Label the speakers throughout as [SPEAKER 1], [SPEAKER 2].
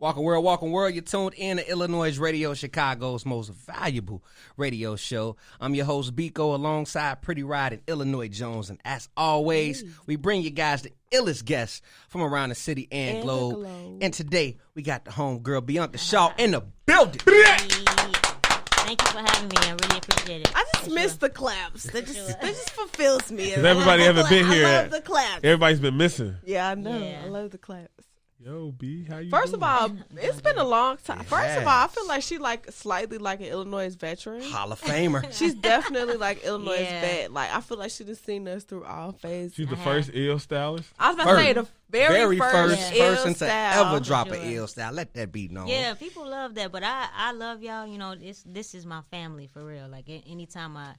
[SPEAKER 1] Walking world. You're tuned in to iLLANOiZE Radio, Chicago's most valuable radio show. I'm your host, Biko, alongside Pretty Ride and Illinois Jones. And as always, we bring you guys the illest guests from around the city and globe. And today, we got the homegirl, Bianca Shaw, in the building.
[SPEAKER 2] Thank you for having me. I really appreciate it.
[SPEAKER 3] I just miss the claps. That just fulfills me.
[SPEAKER 4] Because everybody haven't been here.
[SPEAKER 3] I love the claps.
[SPEAKER 4] Everybody's been missing.
[SPEAKER 3] Yeah, I know. Yeah. I love the claps.
[SPEAKER 4] Yo, B, how you
[SPEAKER 3] First
[SPEAKER 4] doing?
[SPEAKER 3] of all, it's been a long time. Yes. First of all, I feel like she slightly like an Illinois veteran.
[SPEAKER 1] Hall of Famer.
[SPEAKER 3] She's definitely like Illinois vet. Like, I feel like she's seen us through all phases.
[SPEAKER 4] She's the first ill stylist.
[SPEAKER 3] I was about to say the very first
[SPEAKER 1] person to
[SPEAKER 3] style.
[SPEAKER 1] ever drop an ill style. Let that be known.
[SPEAKER 2] Yeah, people love that, but I love y'all. You know, this is my family for real. Like anytime I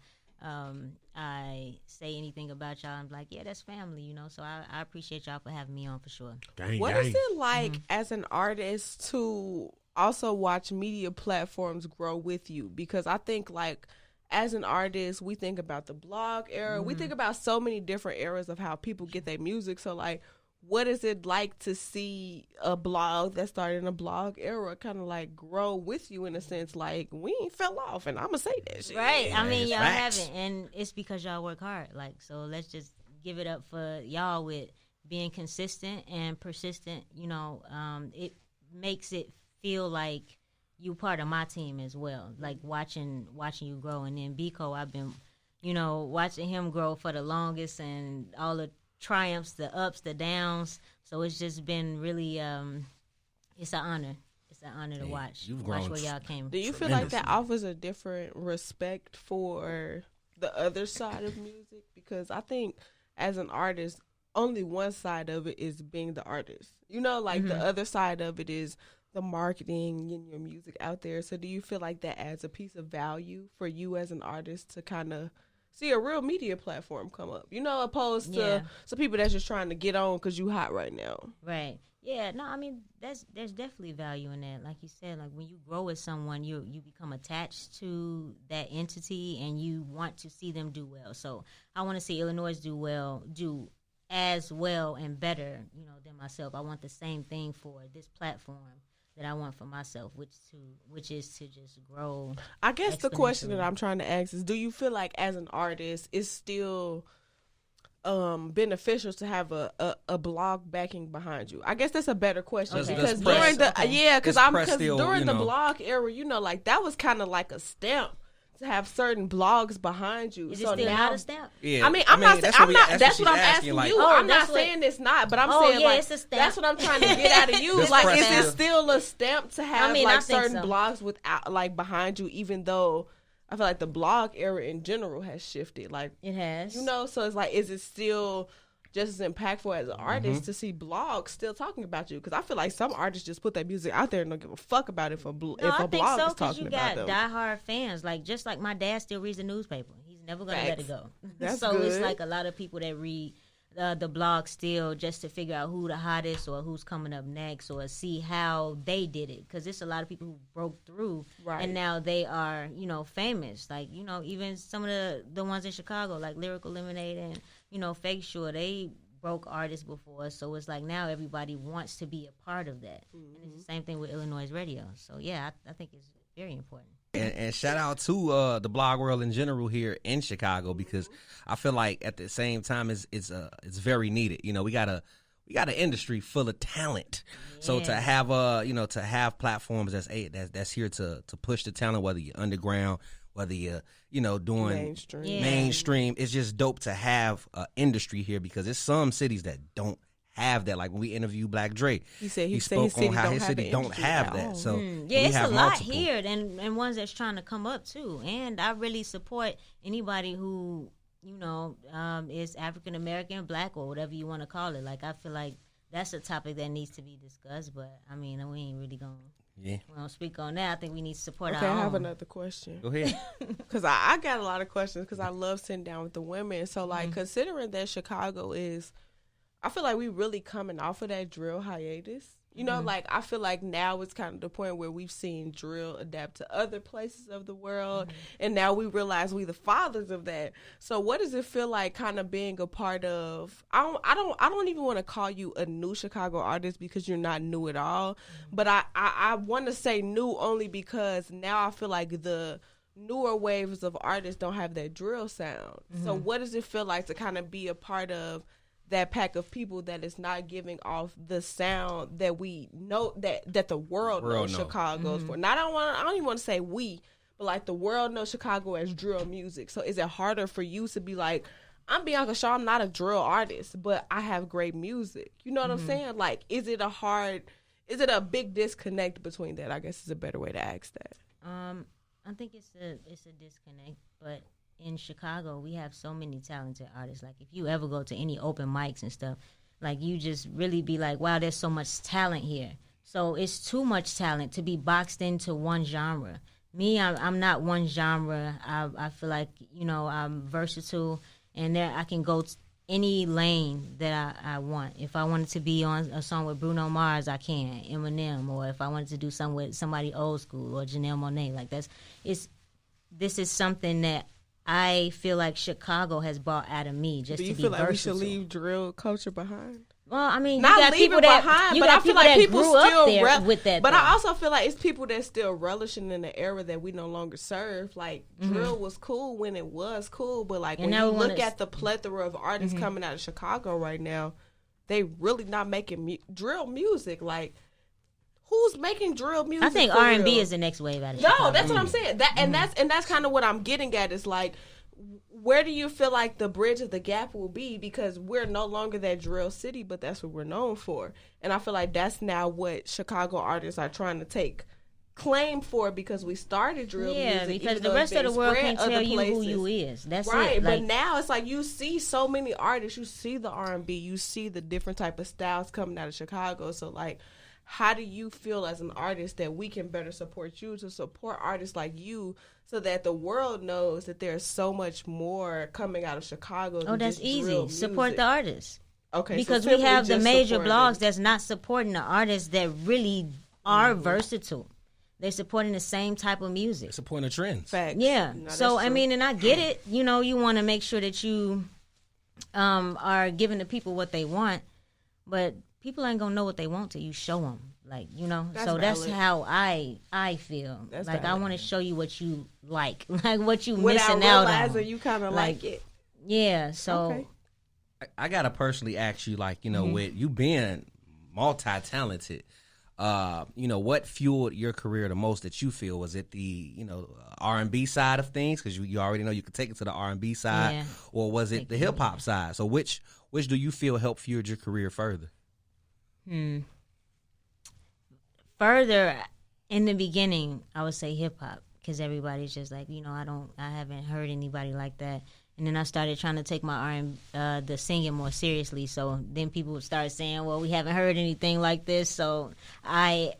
[SPEAKER 2] say anything about y'all, I'm like, yeah, that's family, you know. So I appreciate y'all for having me on for sure.
[SPEAKER 3] What is it like as an artist to also watch media platforms grow with you? Because I think like as an artist, we think about the blog era. We think about so many different eras of how people get their music. So like, what is it like to see a blog that started in a blog era kind of like grow with you in a sense? Like, we ain't fell off, and I'm going to say that shit.
[SPEAKER 2] Right.
[SPEAKER 1] Yeah,
[SPEAKER 2] I mean, y'all
[SPEAKER 1] facts.
[SPEAKER 2] haven't, and it's because y'all work hard. Like, so let's just give it up for y'all with being consistent and persistent. You know, it makes it feel like you part of my team as well. Like watching you grow. And then Biko, I've been, you know, watching him grow for the longest, and all the triumphs, the ups, the downs. So it's just been really, it's an honor. It's an honor to watch.
[SPEAKER 1] You've grown.
[SPEAKER 2] Watch where y'all came.
[SPEAKER 3] Do you feel like that offers a different respect for the other side of music? Because I think as an artist, only one side of it is being the artist. You know, like the other side of it is the marketing and your music out there. So do you feel like that adds a piece of value for you as an artist to kind of see a real media platform come up, you know, opposed to some people that's just trying to get on because you hot right now?
[SPEAKER 2] Right. Yeah. No, I mean, there's definitely value in that. Like you said, like when you grow with someone, you become attached to that entity, and you want to see them do well. So I want to see iLLANOiZE do as well and better, you know, than myself. I want the same thing for this platform that I want for myself, which is to just grow.
[SPEAKER 3] I guess the question that I'm trying to ask is, do you feel like as an artist it's still beneficial to have a blog backing behind you? I guess that's a better question, because during the blog era, you know, like that was kind of like a stamp to have certain blogs behind you.
[SPEAKER 2] Is it still not a stamp?
[SPEAKER 1] Yeah.
[SPEAKER 3] I mean, that's what I'm asking
[SPEAKER 1] like,
[SPEAKER 3] you. I'm not saying it's not, but I'm saying like
[SPEAKER 2] it's a stamp.
[SPEAKER 3] that's what I'm trying to get out of you. Like, is it still a stamp to have like certain blogs without like behind you, even though I feel like the blog era in general has shifted. Like,
[SPEAKER 2] it has.
[SPEAKER 3] You know, so it's like, is it still just as impactful as an artist to see blogs still talking about you? Because I feel like some artists just put their music out there and don't give a fuck about it if a blog is talking about them.
[SPEAKER 2] I think so, because you got diehard fans. Like, just like my dad still reads the newspaper. He's never going to let it go. So good. It's like a lot of people that read the blog still just to figure out who the hottest or who's coming up next, or see how they did it. Because it's a lot of people who broke through, and now they are, you know, famous. Like, you know, even some of the ones in Chicago, like Lyrical Lemonade and, you know, Fake Sure, they broke artists before. So it's like now everybody wants to be a part of that. And it's the same thing with iLLANOiZE Radio. So, yeah, I think it's very important.
[SPEAKER 1] And shout out to the blog world in general here in Chicago, because I feel like at the same time it's very needed. You know, we got an industry full of talent. Yeah. So to have platforms that's here to push the talent, whether you're underground, whether you're, you know, doing mainstream, it's just dope to have an industry here, because there's some cities that don't have that. Like when we interview Black Dre, he spoke on how his city don't have that. So
[SPEAKER 2] it's a lot here and ones that's trying to come up too. And I really support anybody who, you know, is African American, Black, or whatever you want to call it. Like, I feel like that's a topic that needs to be discussed. But I mean, we ain't really gonna. Yeah. We don't speak on that. I think we need to support our own.
[SPEAKER 3] I have another question.
[SPEAKER 1] Go ahead.
[SPEAKER 3] Because I got a lot of questions, because I love sitting down with the women. So, like, considering that Chicago is, I feel like we really coming off of that drill hiatus. You know, like, I feel like now it's kind of the point where we've seen drill adapt to other places of the world, and now we realize we the fathers of that. So what does it feel like kind of being a part of, I don't even want to call you a new Chicago artist because you're not new at all, but I want to say new only because now I feel like the newer waves of artists don't have that drill sound. So what does it feel like to kind of be a part of that pack of people that is not giving off the sound that we know that the world knows Chicago's for? Not I don't even want to say we, but like the world knows Chicago as drill music. So is it harder for you to be like, I'm Bianca Shaw, I'm not a drill artist, but I have great music? You know what I'm saying? Like, is it a big disconnect between that? I guess is a better way to ask that.
[SPEAKER 2] I think it's a disconnect, but in Chicago, we have so many talented artists. Like, if you ever go to any open mics and stuff, like, you just really be like, wow, there's so much talent here. So it's too much talent to be boxed into one genre. Me, I'm not one genre. I feel like, you know, I'm versatile, and there I can go any lane that I want. If I wanted to be on a song with Bruno Mars, I can, Eminem, or if I wanted to do something with somebody old school or Janelle Monáe. Like, this is something that I feel like Chicago has brought out of me just to be versatile. Do you feel like we should
[SPEAKER 3] leave drill culture behind?
[SPEAKER 2] Well, I mean,
[SPEAKER 3] not leave it behind, but I feel like people still
[SPEAKER 2] with that.
[SPEAKER 3] But I also feel like it's people that still relishing in the era that we no longer serve. Like, drill was cool when it was cool, but like when you look at the plethora of artists coming out of Chicago right now, they really not making drill music. Like, who's making drill music?
[SPEAKER 2] I think R&B is the next wave out of Chicago.
[SPEAKER 3] No, that's what I'm saying. That and that's kind of what I'm getting at. Is like, where do you feel like the bridge of the gap will be? Because we're no longer that drill city, but that's what we're known for. And I feel like that's now what Chicago artists are trying to take claim for, because we started drill music.
[SPEAKER 2] Yeah, because the rest of the world can't tell you who you is. That's
[SPEAKER 3] right.
[SPEAKER 2] It.
[SPEAKER 3] But now it's like you see so many artists. You see the R&B. You see the different type of styles coming out of Chicago. So like, how do you feel as an artist that we can better support you to support artists like you, so that the world knows that there's so much more coming out of Chicago?
[SPEAKER 2] Oh, that's easy. Support the artists.
[SPEAKER 3] Okay,
[SPEAKER 2] because we have the major blogs that's not supporting the artists that really are versatile. They're supporting the same type of music. They're
[SPEAKER 1] supporting the trends.
[SPEAKER 2] Facts. Yeah. No, so, I mean, and I get it. You know, you want to make sure that you are giving the people what they want, but people ain't gonna know what they want till you show them, like, you know. That's how I feel. That's like, I want to show you what you like what you missing out on.
[SPEAKER 3] You kind of like it.
[SPEAKER 2] Yeah. So
[SPEAKER 3] okay.
[SPEAKER 1] I gotta personally ask you, like, you know, with you being multi-talented, you know, what fueled your career the most that you feel? Was it the, you know, R&B side of things, because you already know you could take it to the R&B side, or was it the hip hop side? So which do you feel helped fuel your career further?
[SPEAKER 2] Further, in the beginning, I would say hip hop, because everybody's just like, you know, I haven't heard anybody like that. And then I started trying to take my the singing more seriously. So then people would start saying, well, we haven't heard anything like this. So I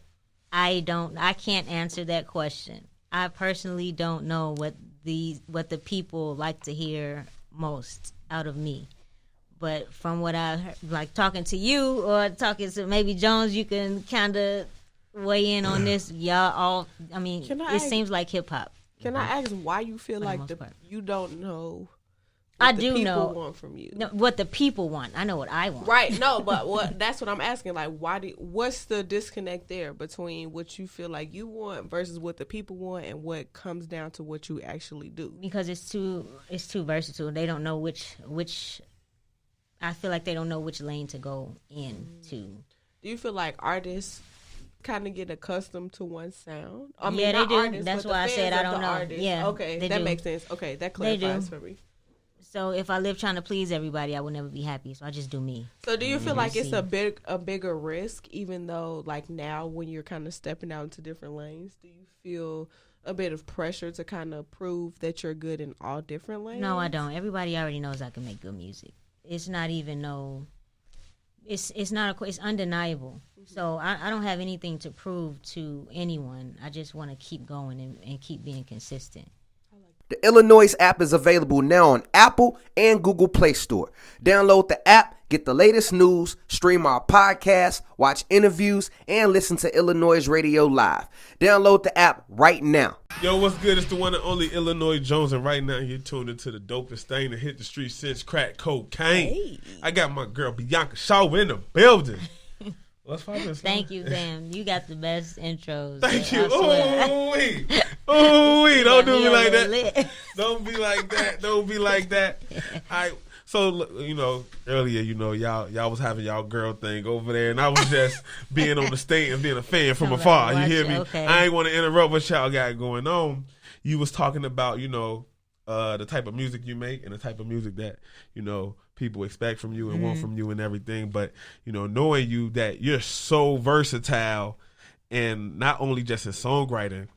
[SPEAKER 2] can't answer that question. I personally don't know what the people like to hear most out of me. But from what I heard, like talking to you or talking to maybe Jones, you can kind of weigh in on this. Y'all all, I mean, seems like hip hop.
[SPEAKER 3] Can I ask why you feel like you don't know?
[SPEAKER 2] I do know
[SPEAKER 3] want from you.
[SPEAKER 2] No, what the people want. I know what I want.
[SPEAKER 3] Right. No, but that's what I'm asking. Like, what's the disconnect there between what you feel like you want versus what the people want, and what comes down to what you actually do?
[SPEAKER 2] Because it's too versatile. They don't know which. I feel like they don't know which lane to go into.
[SPEAKER 3] Do you feel like artists kind of get accustomed to one sound?
[SPEAKER 2] I mean, they do.
[SPEAKER 3] Artists,
[SPEAKER 2] that's why I said I don't know.
[SPEAKER 3] Artists.
[SPEAKER 2] Yeah.
[SPEAKER 3] Okay, that makes sense. Okay, that clarifies for me.
[SPEAKER 2] So if I live trying to please everybody, I will never be happy. So I just do me.
[SPEAKER 3] So do you feel like it's a bigger risk, even though like now when you're kind of stepping out into different lanes, do you feel a bit of pressure to kind of prove that you're good in all different lanes?
[SPEAKER 2] No, I don't. Everybody already knows I can make good music. It's not even it's undeniable. So I don't have anything to prove to anyone. I just want to keep going and keep being consistent.
[SPEAKER 5] The iLLANOiZE app is available now on Apple and Google Play Store. Download the app, Get the latest news, stream our podcasts, watch interviews, and listen to iLLANOiZE Radio live. Download the app right now.
[SPEAKER 4] Yo, what's good? It's the one and only Illinois Jones, and right now you're tuned into the dopest thing to hit the street since crack cocaine.
[SPEAKER 3] Hey.
[SPEAKER 4] I got my girl Bianca Shaw in the building. What's poppin'?
[SPEAKER 2] Thank you, damn. You got the best intros.
[SPEAKER 4] Thank
[SPEAKER 2] I
[SPEAKER 4] you.
[SPEAKER 2] swear.
[SPEAKER 4] Ooh-wee. Don't do me
[SPEAKER 2] Yeah,
[SPEAKER 4] like that.
[SPEAKER 2] lit.
[SPEAKER 4] Don't be like that. Don't be like that. So, earlier, y'all was having y'all girl thing over there, and I was just being on the stage and being a fan from afar. You hear me?
[SPEAKER 2] Okay.
[SPEAKER 4] I ain't want to interrupt what y'all got going on. You was talking about, the type of music you make and the type of music that, people expect from you and want from you and everything. But, knowing you that you're so versatile, and not only just in songwriting,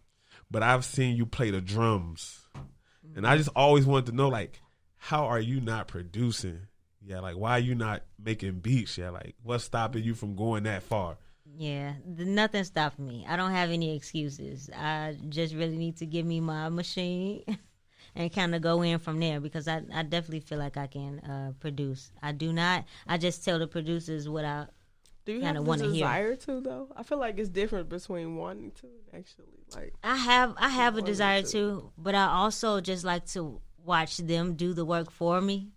[SPEAKER 4] but I've seen you play the drums. And I just always wanted to know, like, how are you not producing? Yeah, like, why are you not making beats? Yeah, like, what's stopping you from going that far?
[SPEAKER 2] Yeah, nothing stopping me. I don't have any excuses. I just really need to give me my machine and kind of go in from there, because I definitely feel like I can produce. I do not. I just tell the producers what I
[SPEAKER 3] Do you
[SPEAKER 2] kind
[SPEAKER 3] have
[SPEAKER 2] of
[SPEAKER 3] the
[SPEAKER 2] want to hear.
[SPEAKER 3] desire to, though? I feel like it's different between wanting to and actually, like.
[SPEAKER 2] I have a
[SPEAKER 3] wanting
[SPEAKER 2] desire
[SPEAKER 3] to.
[SPEAKER 2] to, but I also just like to watch them do the work for me.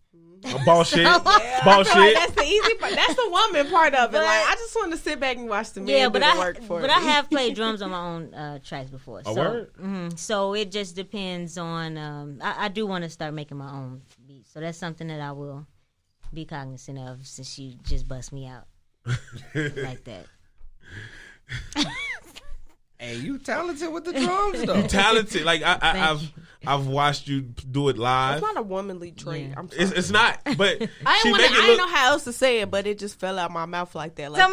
[SPEAKER 4] Bullshit.
[SPEAKER 3] I feel like
[SPEAKER 4] Bullshit.
[SPEAKER 3] that's the easy part. That's the woman part of it. Like, I just want to sit back and watch the men do the work for me.
[SPEAKER 2] I have played drums on my own tracks before.
[SPEAKER 4] A word?
[SPEAKER 2] So it just depends on. I do want to start making my own beats, so that's something that I will be cognizant of, since you just bust me out like that.
[SPEAKER 1] Hey, you talented with the drums, though.
[SPEAKER 4] You talented. Like, I've watched you do it live.
[SPEAKER 3] It's not a womanly trait.
[SPEAKER 2] Yeah.
[SPEAKER 3] I'm sorry.
[SPEAKER 4] It's not, but
[SPEAKER 3] I
[SPEAKER 4] she
[SPEAKER 3] didn't
[SPEAKER 4] make it
[SPEAKER 3] know
[SPEAKER 4] look.
[SPEAKER 3] how else to say it, but it just fell out my mouth like that. Like,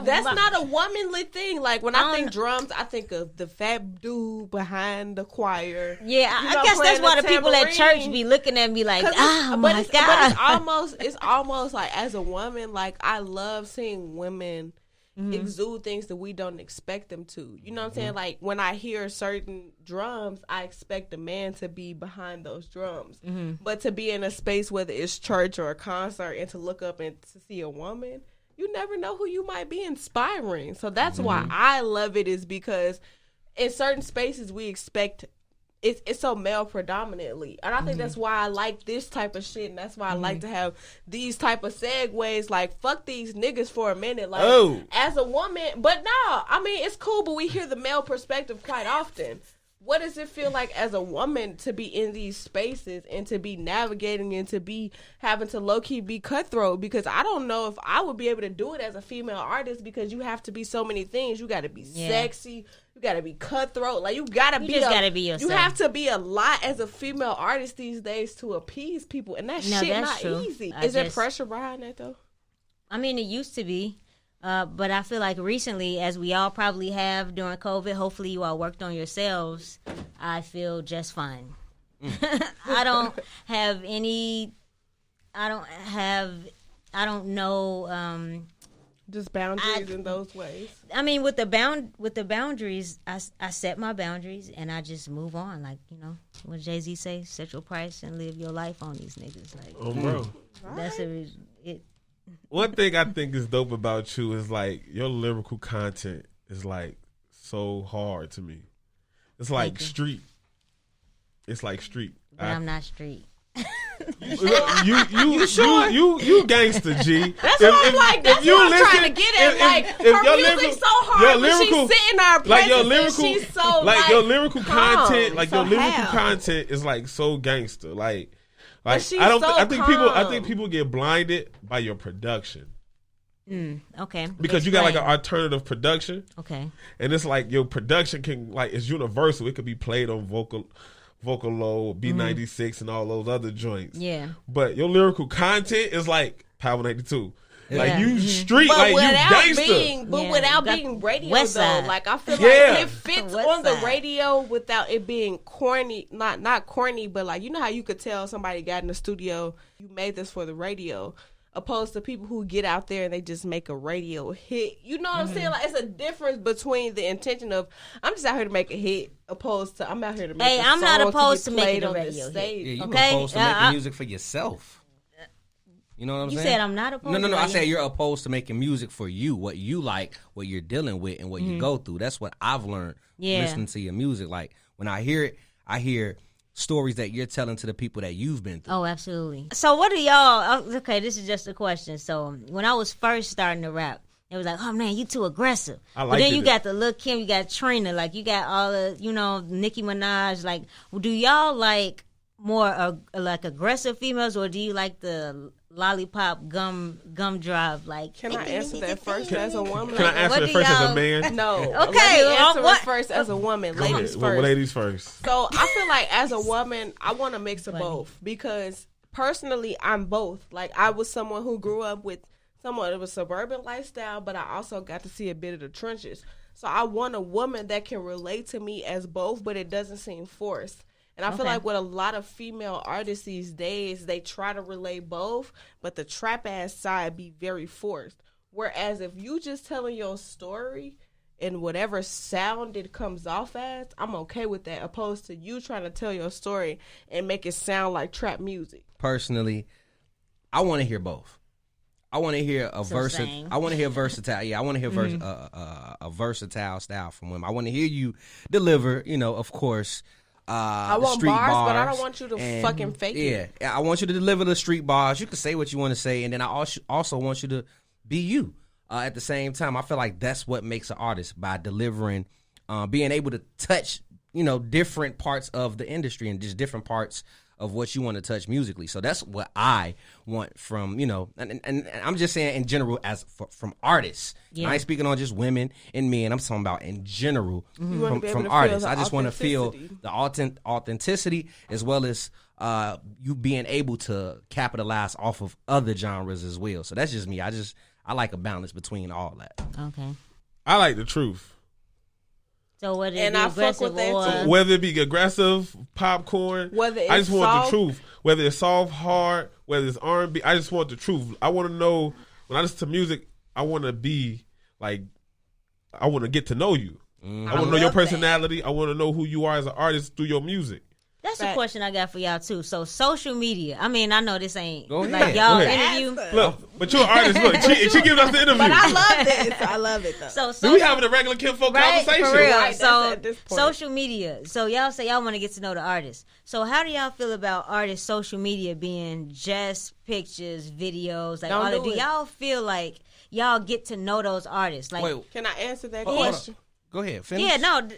[SPEAKER 3] that's not a womanly thing. Like, when I think drums, I think of the fat dude behind the choir.
[SPEAKER 2] Yeah,
[SPEAKER 3] You know,
[SPEAKER 2] I guess that's
[SPEAKER 3] playing
[SPEAKER 2] why
[SPEAKER 3] the
[SPEAKER 2] the people at church
[SPEAKER 3] tambourine.
[SPEAKER 2] be looking at me like, oh
[SPEAKER 3] But
[SPEAKER 2] my God.
[SPEAKER 3] it's almost like, as a woman, like, I love seeing women exude things that we don't expect them to. You know what I'm saying? Like, when I hear certain drums, I expect a man to be behind those drums. But to be in a space, whether it's church or a concert, and to look up and to see a woman, you never know who you might be inspiring. So that's why I love it, is because in certain spaces we expect it's so male predominantly, and I think that's why I like this type of shit, and that's why I like to have these type of segues. Like, fuck these niggas for a minute, like, as a woman. But no, I mean, it's cool, but we hear the male perspective quite often. What does it feel like as a woman to be in these spaces and to be navigating and to be having to low-key be cutthroat? Because I don't know if I would be able to do it as a female artist, because you have to be so many things. You got to be sexy. You got to be cutthroat. Like, you got to be
[SPEAKER 2] just gotta be yourself.
[SPEAKER 3] You have to be a lot as a female artist these days to appease people. And that shit
[SPEAKER 2] that's
[SPEAKER 3] not
[SPEAKER 2] true.
[SPEAKER 3] easy. Is there pressure behind that, though?
[SPEAKER 2] I mean, it used to be. But I feel like recently, as we all probably have during COVID, hopefully you all worked on yourselves, I feel just fine. I don't have any, I don't know.
[SPEAKER 3] Just boundaries in those ways.
[SPEAKER 2] I mean, with the boundaries, I set my boundaries and I just move on. Like, what Jay-Z say, set your price and live your life on these niggas. Like,
[SPEAKER 4] Oh, bro.
[SPEAKER 2] that's it.
[SPEAKER 4] One thing I think is dope about you is, like, your lyrical content is, like, so hard to me. It's like street. It's like street.
[SPEAKER 2] But I'm not street.
[SPEAKER 4] You sure? You gangster, G.
[SPEAKER 3] That's what I'm like. That's what I'm trying to get at. Like, her music's so hard, but she's sitting our presence, and she's so, like,
[SPEAKER 4] your lyrical
[SPEAKER 3] calm,
[SPEAKER 4] content, like,
[SPEAKER 3] so
[SPEAKER 4] your lyrical
[SPEAKER 3] how?
[SPEAKER 4] content is, like, so gangster. Like
[SPEAKER 3] she's
[SPEAKER 4] I think
[SPEAKER 3] calm.
[SPEAKER 4] people get blinded by your production.
[SPEAKER 2] Okay.
[SPEAKER 4] Because you got, like, an alternative production.
[SPEAKER 2] Okay.
[SPEAKER 4] And it's like your production can, like, it's universal. It could be played on Vocalo, B96, and all those other joints.
[SPEAKER 2] Yeah.
[SPEAKER 4] But your lyrical content is like Power 92. Like,
[SPEAKER 2] Yeah.
[SPEAKER 4] you street,
[SPEAKER 3] But
[SPEAKER 4] like, you
[SPEAKER 3] without
[SPEAKER 4] gangster.
[SPEAKER 3] without
[SPEAKER 2] Got
[SPEAKER 3] being radio,
[SPEAKER 2] West
[SPEAKER 3] though,
[SPEAKER 2] Side.
[SPEAKER 3] like, I feel like
[SPEAKER 4] Yeah.
[SPEAKER 3] it fits
[SPEAKER 2] West
[SPEAKER 3] on the
[SPEAKER 2] Side.
[SPEAKER 3] radio without it being corny. Not corny, but, like, you know how you could tell somebody got in the studio, you made this for the radio, opposed to people who get out there and they just make a radio hit. You know what I'm saying? Like, it's a difference between the intention of, I'm just out here to make a hit, opposed to, I'm out here to make a
[SPEAKER 2] I'm not
[SPEAKER 3] song
[SPEAKER 2] opposed
[SPEAKER 3] to
[SPEAKER 2] to
[SPEAKER 3] be
[SPEAKER 2] making
[SPEAKER 3] played
[SPEAKER 2] a
[SPEAKER 3] on
[SPEAKER 2] radio
[SPEAKER 3] this
[SPEAKER 2] hit.
[SPEAKER 3] stage.
[SPEAKER 1] Yeah, you
[SPEAKER 2] Okay,
[SPEAKER 1] supposed to make music for yourself. You know what I'm saying?
[SPEAKER 2] You said I'm not opposed.
[SPEAKER 1] No. I said you're opposed to making music for you, what you like, what you're dealing with, and what you go through. That's what I've learned listening to your music. Like when I hear it, I hear stories that you're telling to the people that you've been through.
[SPEAKER 2] Oh, absolutely. So what do y'all? Okay, this is just a question. So when I was first starting to rap, it was like, oh man, you too aggressive. But then you got the Lil' Kim, you got Trina, like you got all the, Nicki Minaj. Like, do y'all like more like aggressive females, or do you like the lollipop gum drive? Like,
[SPEAKER 3] can I answer that first as a woman?
[SPEAKER 4] Can I answer it first as a man?
[SPEAKER 3] No.
[SPEAKER 2] Okay.
[SPEAKER 3] Let me answer it first as a woman. Ladies first.
[SPEAKER 4] Well, ladies first.
[SPEAKER 3] So I feel like as a woman, I want a mix of both, because personally, I'm both. Like, I was someone who grew up with somewhat of a suburban lifestyle, but I also got to see a bit of the trenches. So I want a woman that can relate to me as both, but it doesn't seem forced. And I feel like with a lot of female artists these days, they try to relate both, but the trap ass side be very forced. Whereas if you just telling your story and whatever sound it comes off as, I'm okay with that, opposed to you trying to tell your story and make it sound like trap music.
[SPEAKER 1] Personally, I want to hear both. I want to hear a versatile. I want to hear versatile. Yeah, I want to hear a versatile style from women. I want to hear you deliver. Of course.
[SPEAKER 3] I want
[SPEAKER 1] street bars,
[SPEAKER 3] but I don't want you to fucking fake it.
[SPEAKER 1] Yeah, I want you to deliver the street bars. You can say what you want to say, and then I also want you to be you. At the same time, I feel like that's what makes an artist, by delivering, being able to touch, different parts of the industry and just different parts of what you want to touch musically. So that's what I want from, and I'm just saying in general from artists. Yeah. I ain't speaking on just women and men. I'm talking about in general from artists. I just want to feel the authenticity, as well as you being able to capitalize off of other genres as well. So that's just me. I like a balance between all that.
[SPEAKER 2] Okay.
[SPEAKER 4] I like the truth.
[SPEAKER 2] So whether it be aggressive or...
[SPEAKER 4] whether it be aggressive, popcorn, I just want the truth. Whether it's soft, hard, whether it's R&B, I just want the truth. I want to know, when I listen to music, I want to be like, I want to get to know you. I want to know your personality. I want to know who you are as an artist through your music.
[SPEAKER 2] That's a question I got for y'all too. So social media. I mean, I know this ain't
[SPEAKER 1] like
[SPEAKER 2] y'all interview.
[SPEAKER 4] Look, but you're an artist. Look, she gives us the interview.
[SPEAKER 3] But I love this. I love it though.
[SPEAKER 2] So
[SPEAKER 4] we having a regular kinfolk conversation.
[SPEAKER 2] For real.
[SPEAKER 3] Right,
[SPEAKER 2] so social media. So y'all say y'all want to get to know the artist. So how do y'all feel about artists' social media being just pictures, videos, like all that? Do y'all feel like y'all get to know those artists? Like,
[SPEAKER 3] wait, can I answer that question?
[SPEAKER 1] Go ahead. Finish.
[SPEAKER 2] Yeah, no.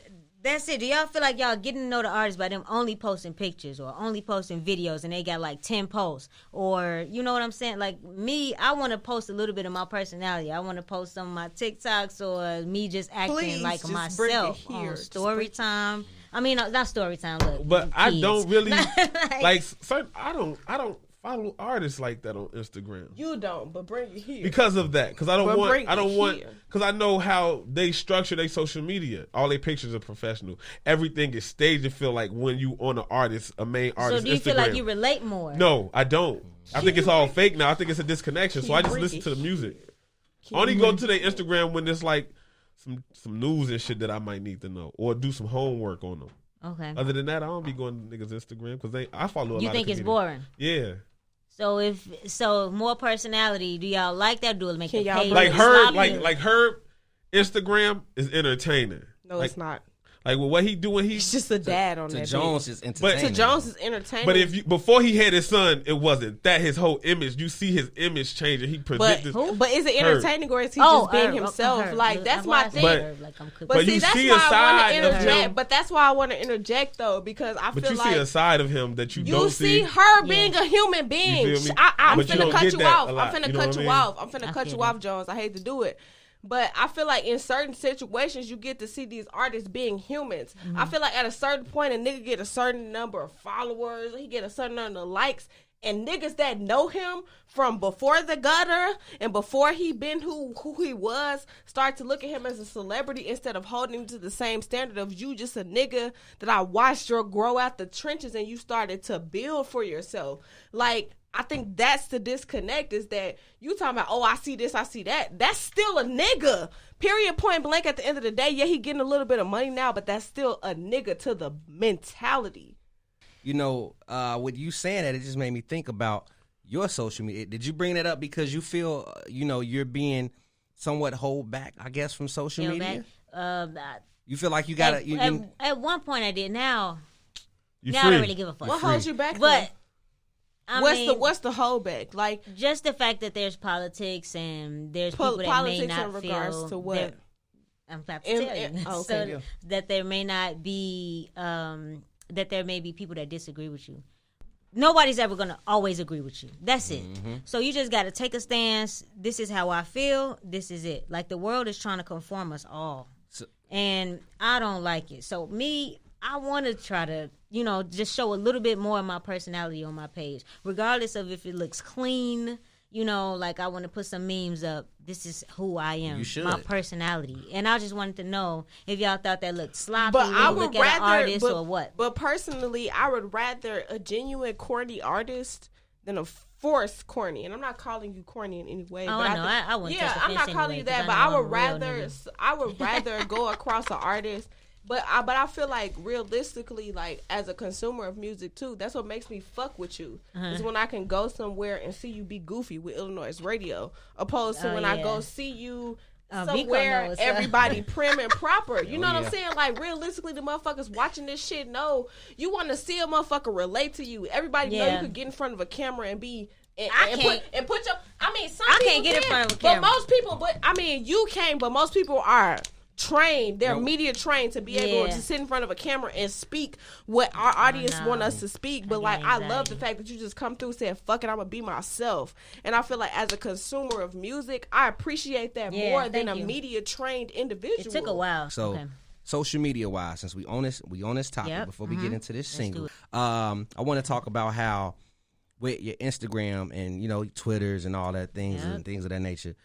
[SPEAKER 2] That's it. Do y'all feel like y'all getting to know the artist by them only posting pictures or only posting videos and they got like 10 posts? Or, you know what I'm saying? Like me, I want to post a little bit of my personality. I want to post some of my TikToks or me just acting like myself on story time. I mean, not story time,
[SPEAKER 4] but
[SPEAKER 2] kids.
[SPEAKER 4] I don't really like certain. I don't follow artists like that on Instagram.
[SPEAKER 3] You don't, but bring it here
[SPEAKER 4] because of that. Because I don't want. Because I know how they structure their social media. All their pictures are professional. Everything is staged to feel like when you on a main artist.
[SPEAKER 2] So do you
[SPEAKER 4] Instagram.
[SPEAKER 2] feel like you relate more?
[SPEAKER 4] No, I don't. I think it's all fake now. I think it's a disconnection. So I just listen to the music. I only go to their Instagram when there's like some news and shit that I might need to know, or do some homework on them.
[SPEAKER 2] Okay.
[SPEAKER 4] Other than that, I don't be going to niggas' Instagram because I follow a lot of
[SPEAKER 2] You think it's boring?
[SPEAKER 4] Yeah.
[SPEAKER 2] So more personality. Do y'all like that? Do it make it pay?
[SPEAKER 4] Like Herb Instagram is entertaining.
[SPEAKER 3] No, it's not.
[SPEAKER 4] Like with what he doing,
[SPEAKER 3] he's just a dad on that.
[SPEAKER 1] Jones is entertaining.
[SPEAKER 3] To Jones is entertaining.
[SPEAKER 4] But before he had his son, it wasn't that his whole image. You see his image changing. He predicted.
[SPEAKER 3] But is it entertaining or is he just being himself? Like that's my thing. But see, that's why I want to interject. But that's why I want to interject though, because I feel like
[SPEAKER 4] you see a side of him that you don't see.
[SPEAKER 3] You see her being a human being. I'm finna cut you off. I'm finna cut you off. I'm finna cut you off, Jones. I hate to do it. But I feel like in certain situations, you get to see these artists being humans. Mm-hmm. I feel like at a certain point, a nigga get a certain number of followers, he get a certain number of likes, and niggas that know him from before the gutter and before he been who he was start to look at him as a celebrity instead of holding him to the same standard of you just a nigga that I watched you grow out the trenches and you started to build for yourself. Like, I think that's the disconnect, is that you talking about, oh, I see this, I see that. That's still a nigga. Period, point blank. At the end of the day, yeah, he getting a little bit of money now, but that's still a nigga to the mentality.
[SPEAKER 1] You know, with you saying that, it just made me think about your social media. Did you bring that up because you feel, you're being somewhat hold back, I guess, from social media? You feel like you got to...
[SPEAKER 2] At one point I did. Now
[SPEAKER 4] I
[SPEAKER 2] don't really give a fuck.
[SPEAKER 3] What holds you back?
[SPEAKER 2] But
[SPEAKER 3] what's the hold back? Like,
[SPEAKER 2] just the fact that there's politics and there's people that may not
[SPEAKER 3] in regards
[SPEAKER 2] feel
[SPEAKER 3] to what?
[SPEAKER 2] I'm about to tell you.
[SPEAKER 3] Okay.
[SPEAKER 2] So that there may not be that there may be people that disagree with you. Nobody's ever going to always agree with you. That's it. So you just got to take a stance. This is how I feel. This is it. Like, the world is trying to conform us all. And I don't like it. So I want to try to, just show a little bit more of my personality on my page, regardless of if it looks clean. Like, I want to put some memes up. This is who I am.
[SPEAKER 1] You should.
[SPEAKER 2] My personality. And I just wanted to know if y'all thought that looked sloppy
[SPEAKER 3] but
[SPEAKER 2] when
[SPEAKER 3] I
[SPEAKER 2] you
[SPEAKER 3] would
[SPEAKER 2] look at an artist or what.
[SPEAKER 3] But personally, I would rather a genuine corny artist than a forced corny. And I'm not calling you corny in any way.
[SPEAKER 2] Oh,
[SPEAKER 3] but
[SPEAKER 2] no, I wouldn't.
[SPEAKER 3] Yeah, I'm not calling you that. But I would rather go across an artist. But I feel like realistically, like, as a consumer of music too, that's what makes me fuck with you. Is when I can go somewhere and see you be goofy with iLLANOiZE Radio, opposed to when I go see you somewhere everybody prim and proper. You know what I'm saying? Like, realistically, the motherfuckers watching this shit know you want to see a motherfucker relate to you. Everybody know you could get in front of a camera and be. Some people
[SPEAKER 2] can't get in front of a camera.
[SPEAKER 3] But most people, you can, but most people are trained. They're media trained to be able to sit in front of a camera and speak what our audience want us to speak. But I love the fact that you just come through and said, fuck it, I'm gonna be myself. And I feel like as a consumer of music, I appreciate that more than a media trained individual.
[SPEAKER 2] It took a while.
[SPEAKER 1] So social media wise, since we own this topic before we get into this single, I want to talk about how with your Instagram and Twitters and all that things and things of that nature,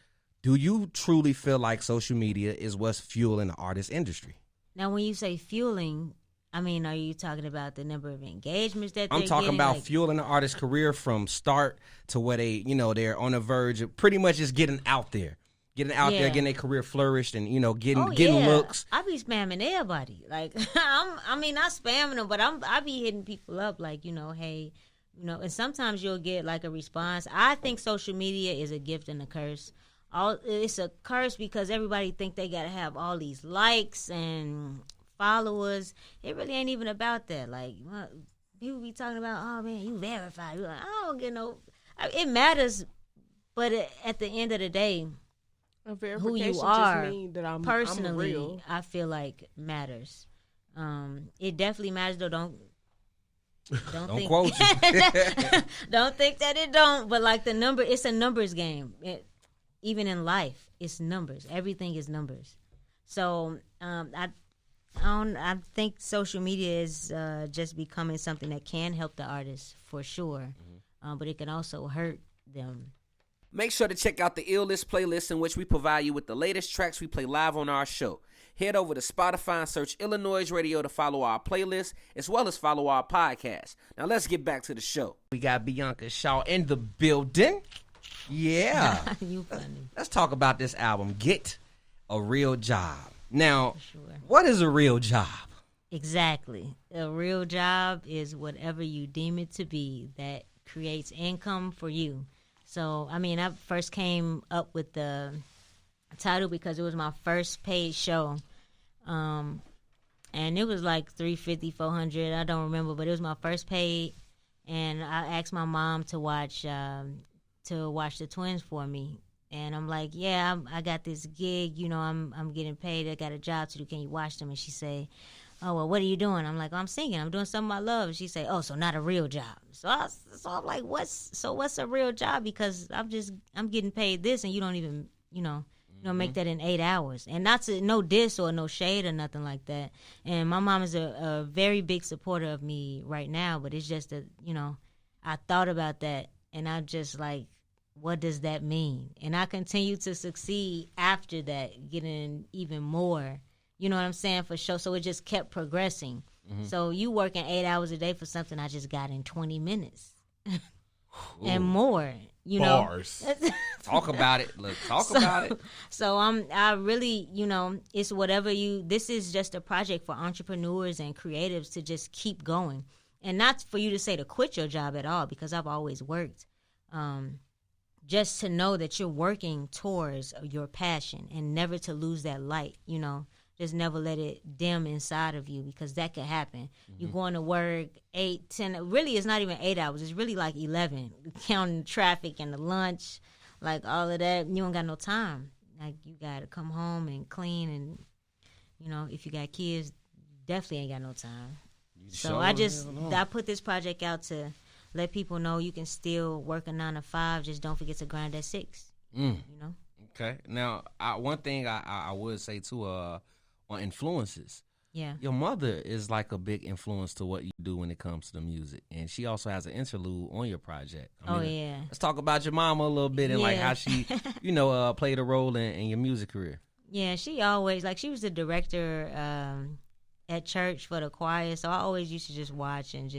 [SPEAKER 1] do you truly feel like social media is what's fueling the artist industry?
[SPEAKER 2] Now, when you say fueling, are you talking about the number of engagements that
[SPEAKER 1] I'm talking about fueling the artist's career from start to where they, they're on the verge of pretty much just getting out there, getting their career flourished and, getting looks.
[SPEAKER 2] I be spamming everybody. Like, not spamming them, but I be hitting people up like, hey, and sometimes you'll get like a response. I think social media is a gift and a curse. It's a curse because everybody think they gotta have all these likes and followers. It really ain't even about that. Like, people be talking about, oh man, you verified. Like, I don't get no. It matters, but at the end of the day, who you are
[SPEAKER 3] just mean that I'm
[SPEAKER 2] personally,
[SPEAKER 3] real.
[SPEAKER 2] I feel like matters. It definitely matters though. Don't think,
[SPEAKER 1] quote you.
[SPEAKER 2] Don't think that it don't. But like the number, it's a numbers game. Even in life, it's numbers. Everything is numbers. So I think social media is just becoming something that can help the artists for sure, but it can also hurt them.
[SPEAKER 5] Make sure to check out the iLLANOiZE playlist in which we provide you with the latest tracks we play live on our show. Head over to Spotify and search iLLANOiZE Radio to follow our playlist, as well as follow our podcast. Now let's get back to the show.
[SPEAKER 1] We got Bianca Shaw in the building. Yeah.
[SPEAKER 2] You funny.
[SPEAKER 1] Let's talk about this album, Get a Real Job. Now, what is a real job?
[SPEAKER 2] Exactly. A real job is whatever you deem it to be that creates income for you. So, I first came up with the title because it was my first paid show. And it was like $350, $400, I don't remember, but it was my first paid. And I asked my mom to watch the twins for me, and I'm like, yeah, I got this gig, I'm getting paid, I got a job to do, can you watch them? And she say, oh, well, what are you doing? I'm like, I'm singing, I'm doing something I love. And she say, oh, so not a real job. So I'm like, what's a real job? Because I'm getting paid this, and you don't even make that in 8 hours. And not to no diss or no shade or nothing like that. And my mom is a very big supporter of me right now, but it's just that I thought about that, and I'm just like, what does that mean? And I continue to succeed after that, getting even more, you know what I'm saying, for sure. So it just kept progressing. So you working 8 hours a day for something I just got in 20 minutes and more,
[SPEAKER 4] Bars.
[SPEAKER 1] Talk about it. Look, about it.
[SPEAKER 2] So I really, it's whatever this is just a project for entrepreneurs and creatives to just keep going. And not for you to say to quit your job at all, because I've always worked. just to know that you're working towards your passion and never to lose that light, you know. Just never let it dim inside of you, because that could happen. You're going to work 8, 10, really it's not even 8 hours. It's really like 11, counting traffic and the lunch, like all of that. You don't got no time. Like you got to come home and clean, and, you know, if you got kids, definitely ain't got no time. So I put this project out to let people know you can still work a 9 to 5. Just don't forget to grind at 6, you know?
[SPEAKER 1] Okay. Now, one thing I would say too, on influences.
[SPEAKER 2] Yeah.
[SPEAKER 1] Your mother is like a big influence to what you do when it comes to the music. And she also has an interlude on your project.
[SPEAKER 2] Yeah.
[SPEAKER 1] Let's talk about your mama a little bit and like how she, you know, played a role in your music career.
[SPEAKER 2] Yeah, she always, like, she was the director at church for the choir. So I always used to just watch and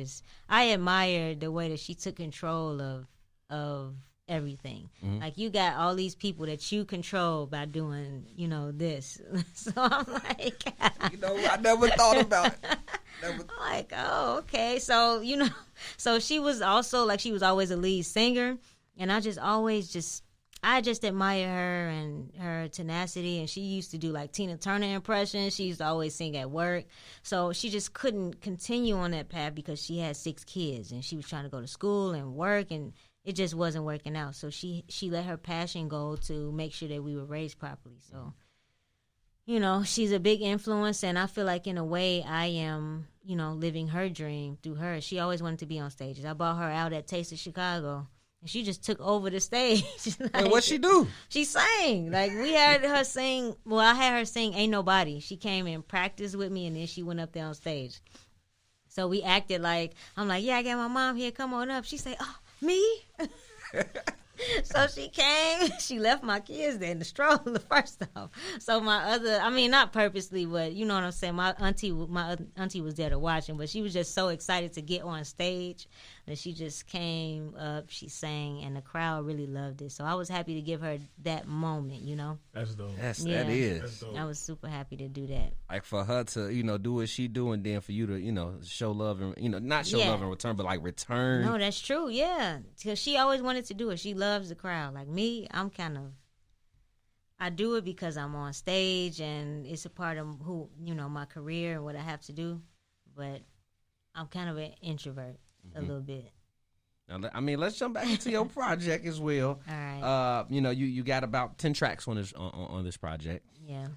[SPEAKER 2] I admired the way that she took control of everything. Like, you got all these people that you control by doing, you know, this. So I'm like,
[SPEAKER 1] you know, I never thought about it.
[SPEAKER 2] I'm like, oh, okay. So, you know, so she was also, like, she was always a lead singer, and I just always I just admire her and her tenacity. And she used to do like Tina Turner impressions. She used to always sing at work. So she just couldn't continue on that path because she had 6 kids and she was trying to go to school and work, and it just wasn't working out. So she let her passion go to make sure that we were raised properly. So, you know, she's a big influence, and I feel like in a way I am, you know, living her dream through her. She always wanted to be on stages. I brought her out at Taste of Chicago, and she just took over the stage. Like,
[SPEAKER 1] and what'd she do?
[SPEAKER 2] She sang. Like, we had her sing. Well, I had her sing Ain't Nobody. She came and practiced with me, and then she went up there on stage. So we acted like, I'm like, yeah, I got my mom here. Come on up. She said, oh, me? So she came, she left my kids there in the stroller first off. So my other, I mean, not purposely, but you know what I'm saying, my auntie was there to watch him, but she was just so excited to get on stage that she just came up, she sang, and the crowd really loved it. So I was happy to give her that moment, you know.
[SPEAKER 4] That's dope.
[SPEAKER 1] That is.
[SPEAKER 4] That's dope.
[SPEAKER 2] I was super happy to do that.
[SPEAKER 1] Like, for her to, you know, do what she do, and then for you to, you know, show love and, you know, not show love in return, but like return.
[SPEAKER 2] No, that's true, yeah. Because she always wanted to do it. She loves the crowd. Like me, I do it because I'm on stage and it's a part of who, you know, my career and what I have to do. But I'm kind of an introvert a little bit.
[SPEAKER 1] Now, I mean, let's jump back into your project as well.
[SPEAKER 2] All right.
[SPEAKER 1] You know, you got about 10 tracks on this project.
[SPEAKER 2] Yeah.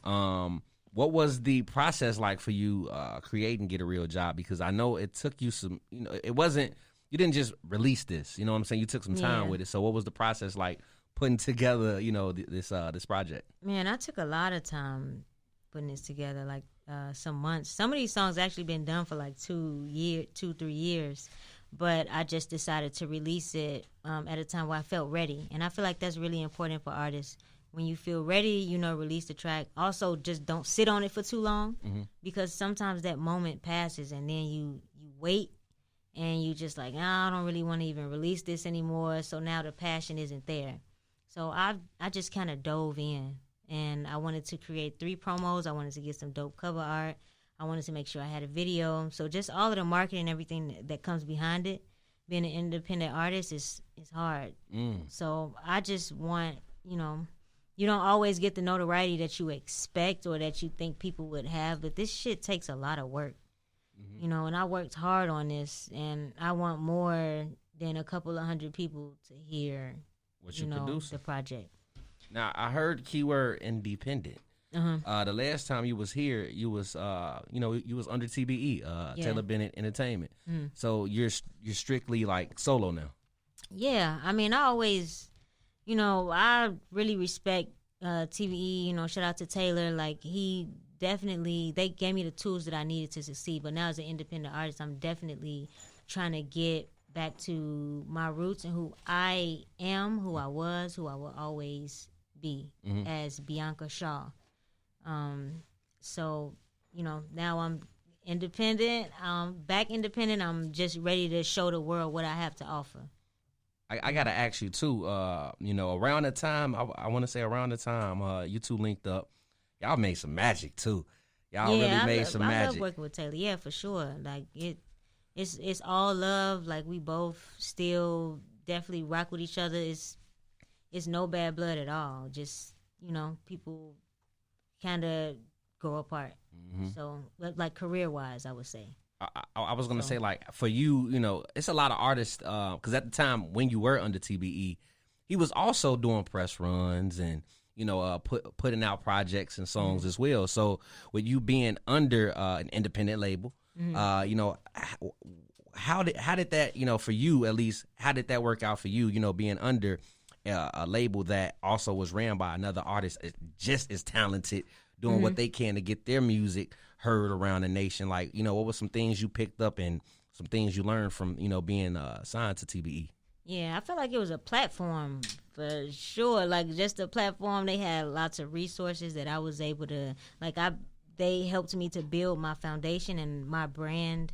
[SPEAKER 1] What was the process like for you creating Get a Real Job? Because I know it took you some, you know, it wasn't, you didn't just release this, you know what I'm saying? You took some time with it. So what was the process like putting together, you know, this project?
[SPEAKER 2] Man, I took a lot of time putting this together, like some months. Some of these songs actually been done for like 2, 3 years, but I just decided to release it at a time where I felt ready. And I feel like that's really important for artists. When you feel ready, you know, release the track. Also, just don't sit on it for too long, because sometimes that moment passes and then you wait. And you just like, I don't really want to even release this anymore. So now the passion isn't there. So I just kind of dove in. And I wanted to create 3 promos. I wanted to get some dope cover art. I wanted to make sure I had a video. So just all of the marketing and everything that comes behind it. Being an independent artist is hard. So I just want, you know, you don't always get the notoriety that you expect or that you think people would have. But this shit takes a lot of work. You know, and I worked hard on this, and I want more than a couple of 100 people to hear
[SPEAKER 1] what you producing.
[SPEAKER 2] The project.
[SPEAKER 1] Now, I heard keyword independent. The last time you was here, you was you know, you was under TBE, Taylor Bennett Entertainment. So you're strictly like solo now.
[SPEAKER 2] Yeah, I mean, I always, you know, I really respect TBE. You know, shout out to Taylor. Like, they gave me the tools that I needed to succeed. But now as an independent artist, I'm definitely trying to get back to my roots and who I am, who I was, who I will always be as Bianca Shaw. So, you know, now I'm independent. I'm back independent. I'm just ready to show the world what I have to offer.
[SPEAKER 1] I got to ask you, too, you know, around the time, I want to say around the time you two linked up, y'all made some magic too. Y'all really made some magic. I love
[SPEAKER 2] working with Taylor. Yeah, for sure. Like it's all love. Like we both still definitely rock with each other. It's no bad blood at all. Just, you know, people kind of grow apart. Mm-hmm. So, like career-wise, I would say.
[SPEAKER 1] I was going to say, like, for you, you know, it's a lot of artists, because at the time when you were under TBE, he was also doing press runs and, you know, putting out projects and songs as well. So with you being under an independent label, you know, how did that, you know, for you at least, how did that work out for you, you know, being under a label that also was ran by another artist just as talented, doing what they can to get their music heard around the nation? Like, you know, what were some things you picked up and some things you learned from, you know, being signed to TBE?
[SPEAKER 2] Yeah, I felt like it was a platform for sure. Like, just a platform. They had lots of resources that I was able to, like, they helped me to build my foundation and my brand,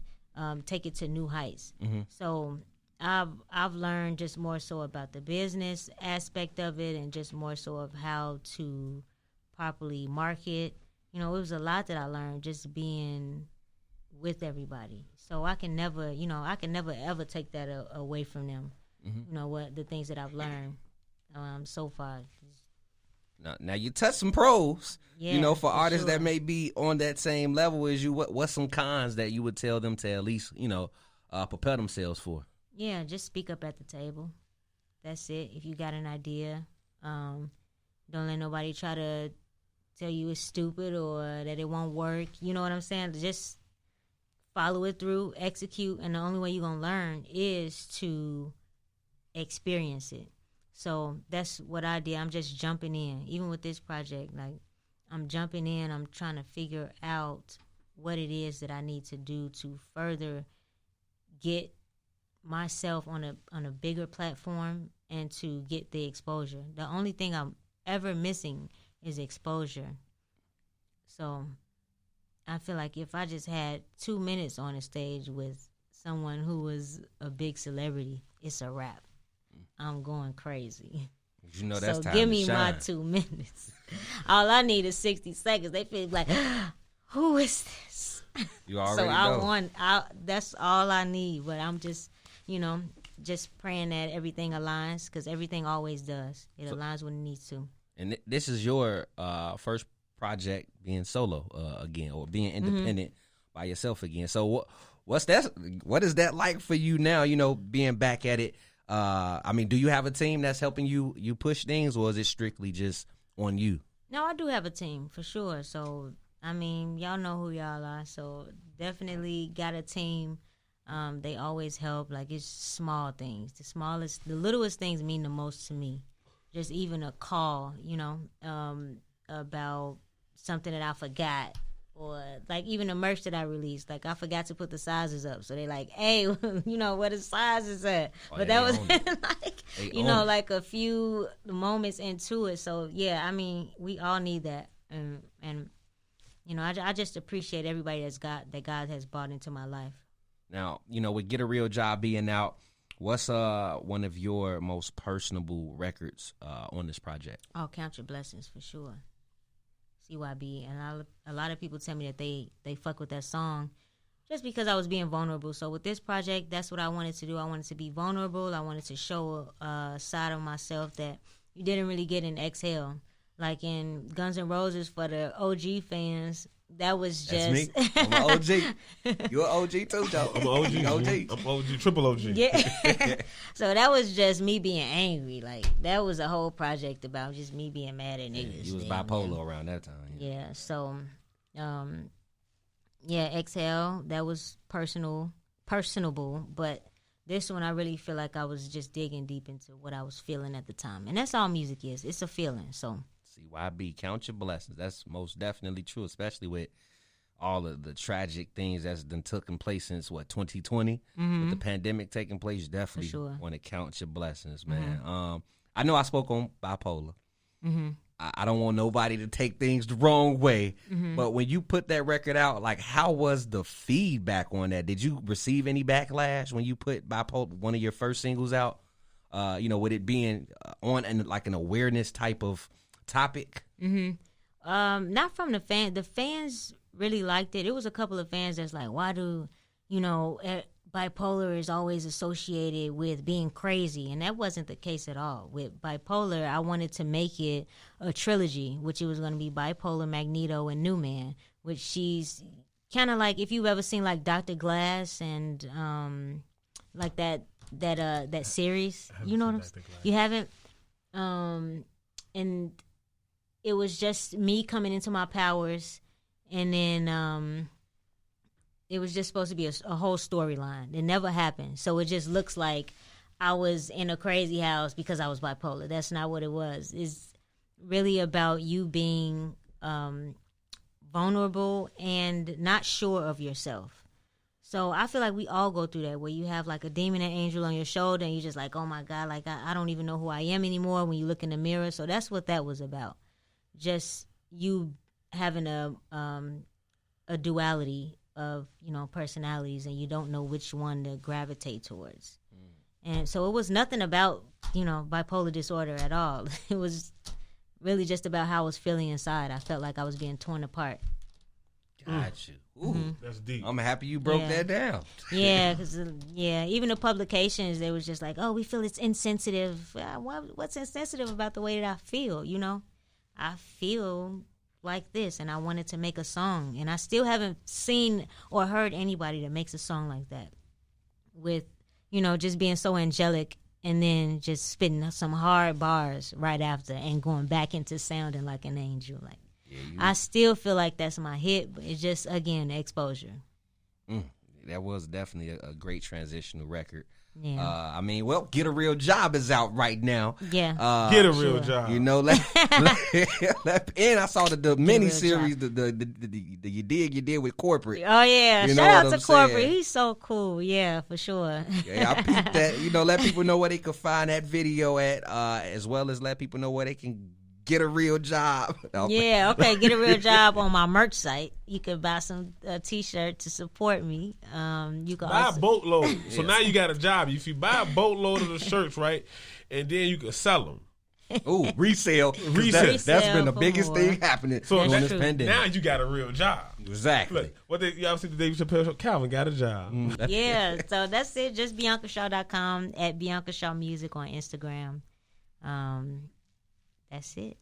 [SPEAKER 2] take it to new heights. Mm-hmm. So I've learned just more so about the business aspect of it and just more so of how to properly market. You know, it was a lot that I learned just being with everybody. So I can never ever take that away from them. Mm-hmm. You know, what the things that I've learned so far.
[SPEAKER 1] Now you touch some pros.
[SPEAKER 2] Yeah,
[SPEAKER 1] you know, for artists
[SPEAKER 2] sure.
[SPEAKER 1] that may be on that same level as you. What's some cons that you would tell them to at least, you know, prepare themselves for?
[SPEAKER 2] Yeah, just speak up at the table. That's it. If you got an idea, don't let nobody try to tell you it's stupid or that it won't work. You know what I'm saying? Just follow it through, execute, and the only way you're going to learn is to experience it. So that's what I did. I'm just jumping in. Even with this project, like, I'm jumping in. I'm trying to figure out what it is that I need to do to further get myself on a bigger platform and to get the exposure. The only thing I'm ever missing is exposure. So I feel like if I just had 2 minutes on a stage with someone who was a big celebrity, it's a wrap. I'm going crazy.
[SPEAKER 1] You know that's
[SPEAKER 2] so
[SPEAKER 1] time
[SPEAKER 2] give
[SPEAKER 1] to
[SPEAKER 2] me
[SPEAKER 1] shine.
[SPEAKER 2] my 2 minutes. All I need is 60 seconds. They feel like, who is this?
[SPEAKER 1] You already
[SPEAKER 2] know. That's all I need. But I'm just, you know, just praying that everything aligns, because everything always does. It aligns when it needs to. And
[SPEAKER 1] this is your first project being solo again, or being independent by yourself again. So what is that like for you now, you know, being back at it? I mean, do you have a team that's helping you push things, or is it strictly just on you?
[SPEAKER 2] No, I do have a team for sure. So, I mean, y'all know who y'all are. So definitely got a team. They always help. Like, it's small things. The littlest things mean the most to me. Just even a call, you know, about something that I forgot, or like even the merch that I released. Like, I forgot to put the sizes up, so they like, hey, you know, where the sizes at?
[SPEAKER 1] Oh,
[SPEAKER 2] but that was like, you know, like a few moments into it. So yeah, I mean, we all need that, and you know, I just appreciate everybody that God has brought into my life.
[SPEAKER 1] Now, you know, with Get a Real Job being out, what's one of your most personable records on this project?
[SPEAKER 2] Oh, Count Your Blessings for sure. CYB, and a lot of people tell me that they fuck with that song just because I was being vulnerable. So with this project, that's what I wanted to do. I wanted to be vulnerable. I wanted to show a side of myself that you didn't really get in Exhale. Like in Guns N' Roses, for the OG fans, that was just...
[SPEAKER 1] That's me. I'm an OG. You're an OG too, Joe.
[SPEAKER 4] I'm an OG. I'm OG, triple OG.
[SPEAKER 2] Yeah. So that was just me being angry. Like, that was a whole project about just me being mad at niggas.
[SPEAKER 1] You was bipolar around that time.
[SPEAKER 2] Yeah. So, Exhale, that was personable. But this one, I really feel like I was just digging deep into what I was feeling at the time. And that's all music is. It's a feeling, so...
[SPEAKER 1] CYB, Count Your Blessings. That's most definitely true, especially with all of the tragic things that's been taking place since, 2020? With the pandemic taking place, you definitely want to count your blessings, man. I know I spoke on bipolar. I don't want nobody to take things the wrong way, but when you put that record out, like, how was the feedback on that? Did you receive any backlash when you put bipolar, one of your first singles, out? You know, with it being on like an awareness type of topic?
[SPEAKER 2] Not from the fans. The fans really liked it. It was a couple of fans that's like, why do, you know, bipolar is always associated with being crazy, and that wasn't the case at all. With bipolar, I wanted to make it a trilogy, which it was going to be Bipolar, Magneto, and New Man, which she's kind of like, if you've ever seen like Dr. Glass and like that series, you know what I'm saying? You haven't? And it was just me coming into my powers, and then it was just supposed to be a whole storyline. It never happened. So it just looks like I was in a crazy house because I was bipolar. That's not what it was. It's really about you being vulnerable and not sure of yourself. So I feel like we all go through that, where you have like a demon and angel on your shoulder and you're just like, oh my God, like I don't even know who I am anymore when you look in the mirror. So that's what that was about. Just you having a duality of, you know, personalities, and you don't know which one to gravitate towards. And so it was nothing about, you know, bipolar disorder at all. It was really just about how I was feeling inside. I felt like I was being torn apart.
[SPEAKER 1] Got you. Ooh,
[SPEAKER 4] that's deep.
[SPEAKER 1] I'm happy you broke that down.
[SPEAKER 2] Yeah, because even the publications, they was just like, oh, we feel it's insensitive. What's insensitive about the way that I feel? You know, I feel like this, and I wanted to make a song, and I still haven't seen or heard anybody that makes a song like that, with, you know, just being so angelic and then just spitting some hard bars right after and going back into sounding like an angel. Like, I still feel like that's my hit, but it's just, again, exposure.
[SPEAKER 1] That was definitely a great transitional record.
[SPEAKER 2] Yeah.
[SPEAKER 1] I mean, well, Get a Real Job is out right now.
[SPEAKER 2] Yeah.
[SPEAKER 4] Get a Real Job.
[SPEAKER 1] You know, and I saw the mini series, the You Did with Corporate.
[SPEAKER 2] Oh yeah,
[SPEAKER 1] you
[SPEAKER 2] shout out to Corporate.
[SPEAKER 1] Saying?
[SPEAKER 2] He's so cool. Yeah, for sure.
[SPEAKER 1] Yeah, I peeped that. You know, let people know where they can find that video at, as well as let people know where they can get a real job.
[SPEAKER 2] Yeah, okay, Get a Real Job on my merch site. You can buy some t-shirt to support me. You can
[SPEAKER 4] buy
[SPEAKER 2] also
[SPEAKER 4] a boatload. So now you got a job. If you buy a boatload of the shirts, right, and then you can sell them.
[SPEAKER 1] Ooh, resale. That's been the biggest thing happening during this pandemic.
[SPEAKER 4] Now you got a real job.
[SPEAKER 1] Exactly.
[SPEAKER 4] Look, what you ever see the Dave Chappelle show? Calvin got a job.
[SPEAKER 2] Yeah, so that's it. Just BiancaShaw.com, at Bianca Shaw Music on Instagram. That's it.